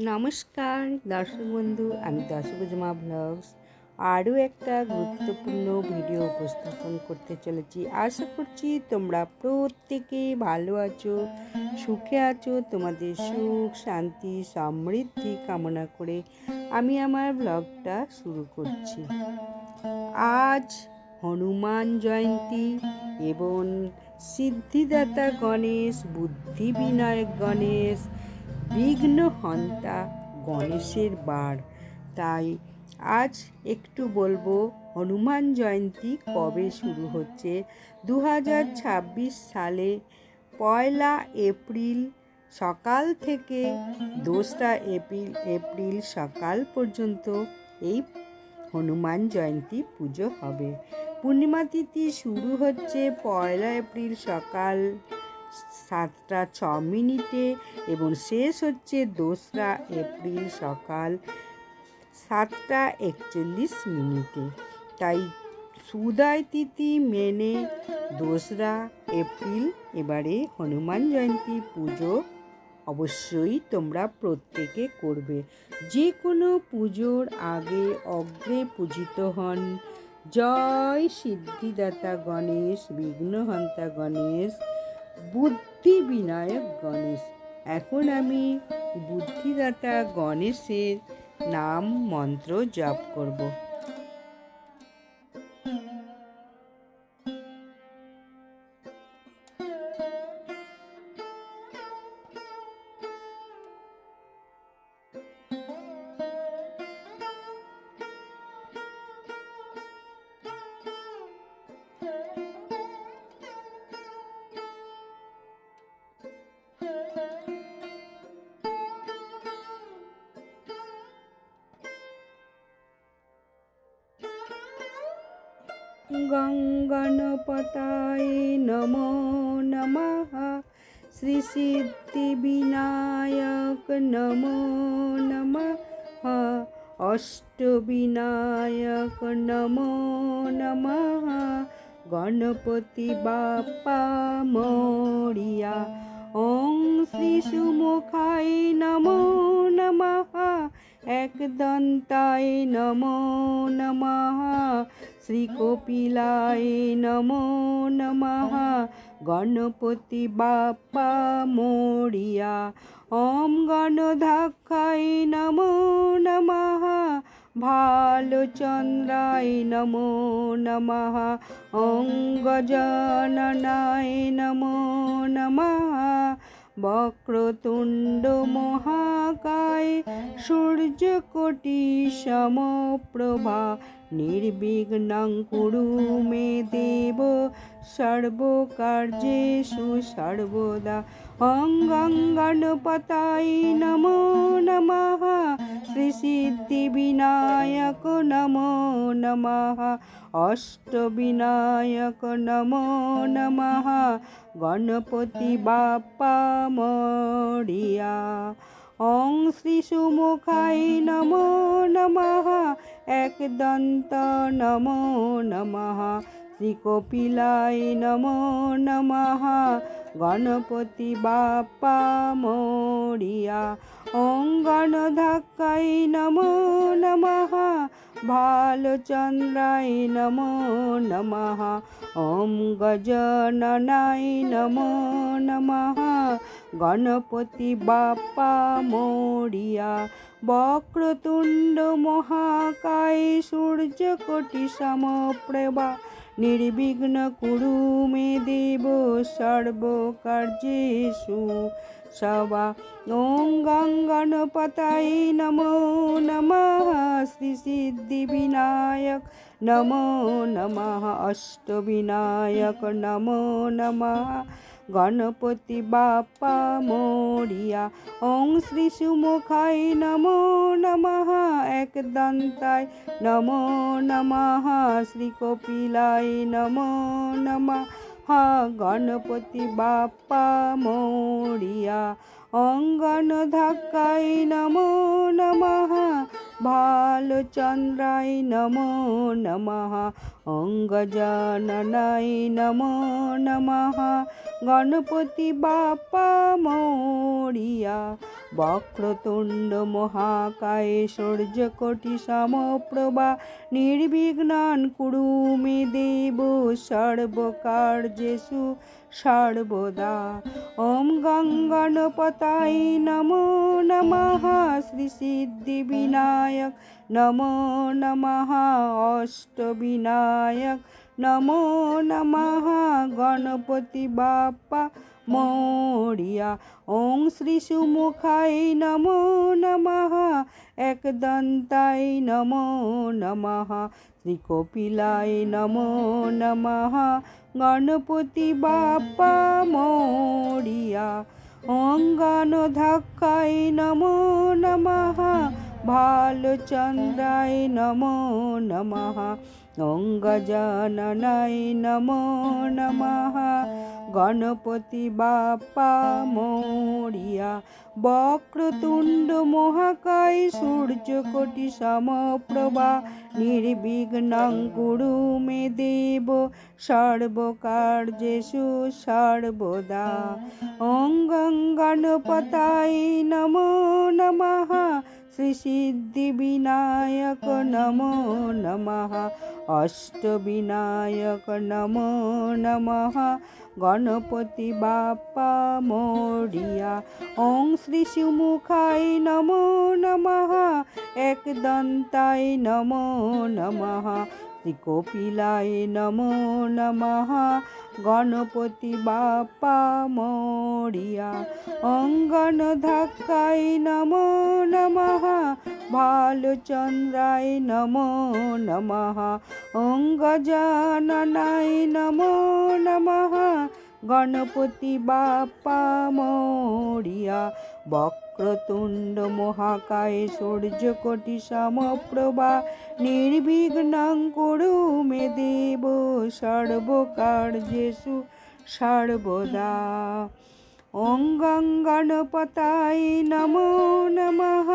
নমস্কার দর্শক বন্ধু, আমি দশভুজমা ব্লগস আরও একটা গুরুত্বপূর্ণ ভিডিও উপস্থাপন করতে চলেছি। আশা করছি তোমরা প্রত্যেকে ভালো আছো, সুখে আছো। তোমাদের সুখ, শান্তি, সমৃদ্ধি কামনা করে আমি আমার ব্লগটা শুরু করছি। আজ হনুমান জয়ন্তী এবং সিদ্ধিদাতা গণেশ, বুদ্ধি বিনায়ক গণেশ, বিঘ্ন হন্তা গণেশের বার। তাই আজ একটু বলবো হনুমান জয়ন্তী কবে শুরু হচ্ছে। 2026 সালে 1 এপ্রিল সকাল থেকে 2 এপ্রিল সকাল পর্যন্ত এই হনুমান জয়ন্তী পুজো হবে। পূর্ণিমা তিথি শুরু হচ্ছে 1 এপ্রিল সকাল 7টা 6 মিনিটে এবং শেষ হচ্ছে 2 এপ্রিল সকাল 7টা 41 মিনিটে। তাই সুদয় তিথি মেনে 2 এপ্রিল এবারে হনুমান জয়ন্তী পুজো অবশ্যই তোমরা প্রত্যেকে করবে। যে কোনো পুজোর আগে অগ্রে পূজিত হন জয় সিদ্ধিদাতা গণেশ, বিঘ্নহন্তা গণেশ, বুদ্ধি বিনায়ক গণেশ। এখন আমি বুদ্ধিদাতা গণেশের নাম মন্ত্র জপ করব। গঙ্গণপতায় নমো নমঃ, শ্রী সিদ্ধি বিনায়ক নমো নমঃ, অষ্টবিনায়ক নমো নমঃ, গণপতি বাপ্পা মোরিয়া। ওং শ্রী সুমুখায় নমো নমঃ, একদন্তায় নমো নমঃ, শ্রী কপিলায় নমো নমঃ, গণপতি বাপ্পা মোরিয়া। ওম গণধাক্ষায় নমো নমঃ, ভালচন্দ্রায় নমো নমঃ, ওং গজাননায় নমো নমঃ, বক্রতুণ্ড মহাকায় সূর্যকোটি সমপ্রভা, নির্বিঘ্নং কুরু মে দেব সর্বকার্যেষু সর্বদা। ওং গঙ্গণপতায় নমো নমঃ, শ্রী সিদ্ধি বিনায়ক নমো নমঃ, অষ্টবিনায়ক নমো নমঃ, গণপতি বাপ্পা মোরিয়া। ওং শ্রী সুমুখায় নমো নমঃ, একদন্ত নমো নমঃ, শ্রী কপিলায় নমো নমঃ, গণপতি বাপ্পা মোরিয়া। ওং গণধাক্ষায় নমো নমঃ, ভালচন্দ্রায় নমো নমঃ, ওম গজাননায় নমো নমঃ, গণপতি বাপ্পা মোরিয়া। বক্রতুণ্ড মহাকায় সূর্যকোটি সমপ্রভা, নির্বিঘ্ন কুরু মে দেব সর্বকার্যেষু সবা। ওং গঙ্গণপতায় নমো নমঃ, শ্রী সিদ্ধি বিনায়ক নমো নমঃ, অষ্টবিনায়ক নমো নমঃ, গণপতি বাপ্পা মোরিয়া। ওং শ্রী সুমুখায় নমো নমঃ, একদন্তায় নমো নমঃ, শ্রী কপিলায় নমো নমঃ, গণপতি বাপ্পা মোরিয়া। ওং গণধাক্ষায় নমো নমঃ, ভালচন্দ্রায় নমো নমঃ ওং গজাননায় নমো নমঃ গণপতি বাপ্পা মোরিয়া বক্রতুণ্ড মহাকায় সূর্যকোটি সমপ্রভা নির্বিঘ্নান কুরু মে দেব সর্বকার্যেষু সর্বদা ওম গঙ্গণপতায় নমো নমঃ শ্রী সিদ্ধি বিনায়ক নমো নমঃ অষ্টবিনায়ক নমো নমঃ গণপতি বাপ্পা মোরিয়া ওং শ্রী সুমুখায় নমো নমঃ একদন্তায় নমো নমঃ শ্রী কপিলায় নমো নমঃ গণপতি বাপ্পা মোরিয়া ওং গণধক্কায় নমো নমঃ ভালচন্দ্রায় নমো নমঃ ওং গজাননায় নমো নমঃ গণপতি বাপ্পা মোরিয়া বক্রতুণ্ড মহাকায় সূর্যকোটি সমপ্রভা নির্বিঘ্নং কুরু মে দেব সর্বকার্যেষু সর্বদা ওং গঙ্গণপতায় নমো নমঃ শ্রী সিদ্ধি বিনায়ক নমো নমঃ অষ্টবিনায়ক নমো নমঃ গণপতি বাপ্পা মোরিয়া ওং শ্রী সুমুখায় নমো নমঃ একদন্তায় নমো নমঃ শ্রী কপিলায় নমো নমঃ গণপতি বাপ্পা মোরিয়া ওং গণধক্কায় নমো নমঃ ভালচন্দ্রায় নমো নমঃ ওং গজাননায় নমো নমঃ গণপতি বাপ্পা মোরিয়া বক্রতুণ্ড মহাকায় সূর্যকোটি সমপ্রভা নির্বিঘ্নং কুরু মে দেব সর্বকার্যেষু সর্বদা ওং গঙ্গণপতায় নমো নমঃ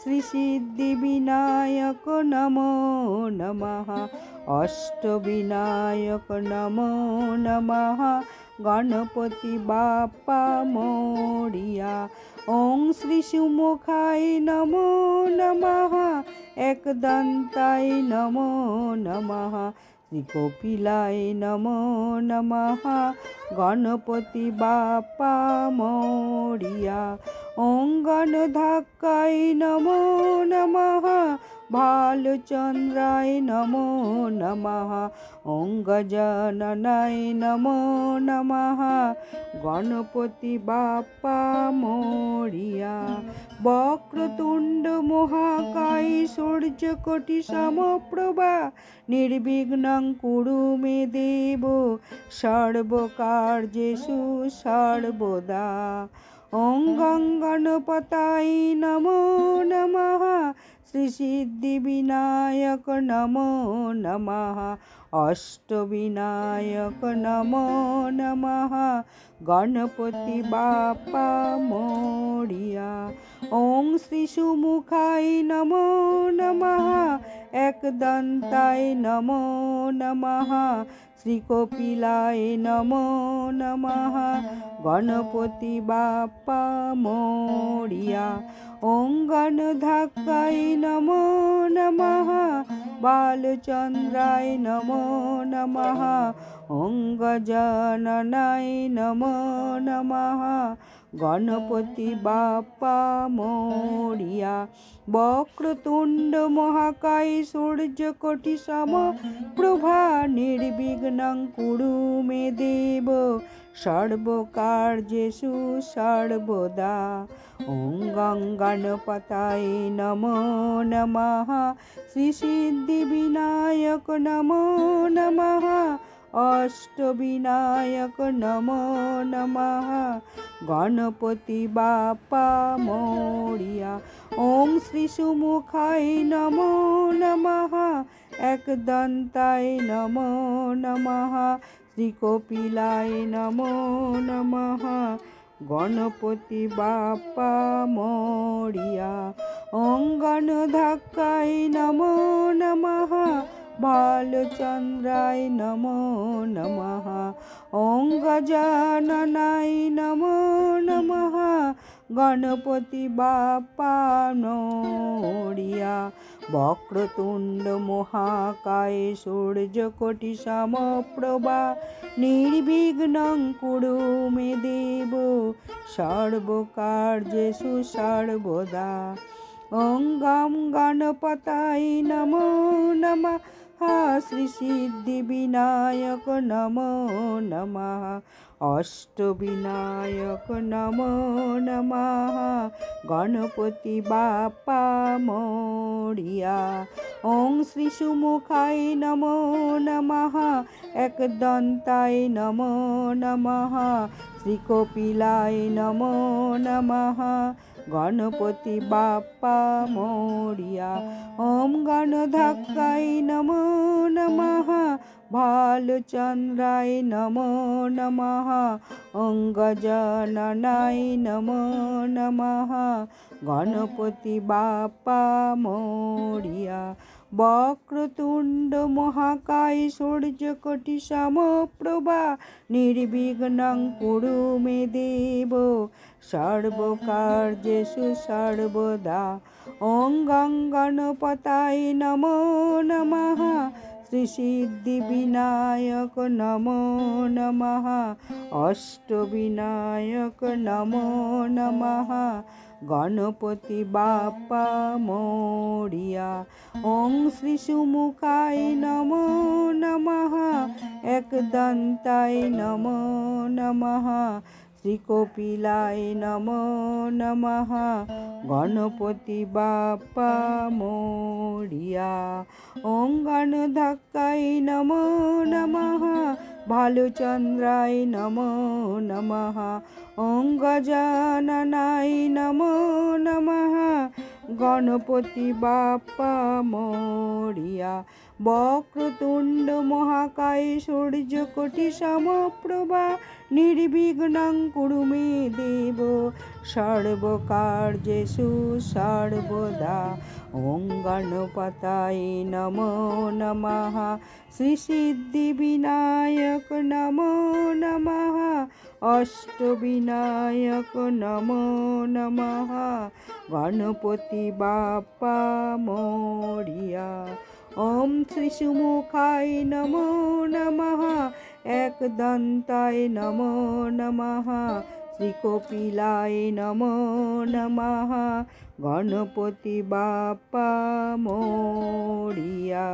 শ্রী সিদ্ধি বিনায়ক নমো নমঃ অষ্টবিনায়ক নমো নমঃ গণপতি বাপ্পা মোরিয়া ওং শ্রী সুমুখায় নমো নমঃ একদন্তায় নমো নমঃ শ্রী কপিলায় নমো নমঃ গণপতি বাপ্পা মোরিয়া ওং গণধক্কায় নমো নমঃ ভালচন্দ্রায় নমো নমঃ ওং গজাননায় নমো নমঃ গণপতি বাপ্পা মোরিয়া বক্রতুণ্ড মহাকায় সূর্যকোটি সমপ্রভা নির্বিঘ্নং কুরু মে দেব সর্বকার্যেষু সর্বদা ওং গঙ্গণপতায় নমো নমঃ শ্রী সিদ্ধি বিনায়ক নমো নমঃ অষ্টবিনায়ক নমো নমঃ গণপতি বাপ্পা মোরিয়া ওং শ্রী সুমুখায় নমো নমঃ একদন্তায় নমো নমঃ শ্রী কপিলায় নমো নমঃ গণপতি বাপ্পা মোরিয়া ওং গণধক্কায় নমো নমঃ ভালচন্দ্রায় নমো নমঃ ওং গজাননায় নমো নমঃ গণপতি বাপ্পা মোরিয়া বক্রতুণ্ড মহাকায় সূর্যকোটি সমপ্রভা নির্বিঘ্নং কুরু মে দেব সর্বকার্যেষু সর্বদা ওং গঙ্গণপতায় নমো নমঃ শ্রী সিদ্ধি বিনায়ক নমো নমঃ অষ্টবিনায়ক নমো নমঃ গণপতি বাপ্পা মোরিয়া ওং শ্রী সুমুখায় নমো নমঃ একদন্তায় নমো নমঃ শ্রী কপিলায় নমো নমঃ গণপতি বাপ্পা মোরিয়া অঙ্গনধাক্কায় নমো নমঃ ভালচন্দ্রায় নমো নমঃ ওং গজাননায় নমো নমঃ গণপতি বাপ্পা মোরিয়া বক্রতুণ্ড মহাকায় সূর্যকোটি সমপ্রভা নির্বিঘ্নং কুরু মে দেব সর্বকার্যেষু সর্বদা ওং গং গণপতায় নমো নমঃ শ্রী সিদ্ধি বিনায়ক নমো নমঃ অষ্টবিনায়ক নমো নমঃ গণপতি বাপ্পা মোরিয়া ওং শ্রী সুমুখায় নমো নমঃ একদন্তায় নমো নমঃ শ্রী কপিলায় নমো নমঃ গণপতি বাপ্পা মোরিয়া ওম গণধাক্কায় নমো নমঃ ভালচন্দ্রায় নমো নমঃ ওং গজাননায় নমো নমঃ গণপতি বাপ্পা মোরিয়া বক্রতুণ্ড মহাকায় সূর্যকোটি সমপ্রভা নির্বিঘ্নং কুরু মে দেব সর্বকার্যেষু সর্বদা ওং গং গণপতায় নমো নমঃ শ্রী সিদ্ধি বিনায়ক নমো নমঃ অষ্টবিনায়ক নমো নমঃ গণপতি বাপ্পা মোরিয়া ওং শ্রী সুমুখায় নমো নমঃ একদন্তায় নমো নমঃ শ্রী কপিলায় নমো নমঃ গণপতি বাপ্পা মোরিয়া ওং গণধাক্কায় নমো নমঃ ভালচন্দ্রায় নমো নমঃ ওং গজাননায় নমো নমঃ গণপতি বাপ্পা মোরিয়া বক্রতুণ্ড মহাকায় সূর্যকোটি সমপ্রভা নির্বিঘ্নং কুরু মে দেব সর্বকার্যেষু সর্বদা ওং গণপতায় নমো নমঃ শ্রী সিদ্ধি বিনায়ক নমো নমঃ অষ্টবিনায়ক নমো নমঃ গণপতি বাপ্পা মোরিয়া ওম শ্রী সুমুখায় নমো নমঃ একদন্তায় নমো নমঃ শ্রী কপিলায় নমো নমঃ গণপতি বাপ্পা মোরিয়া।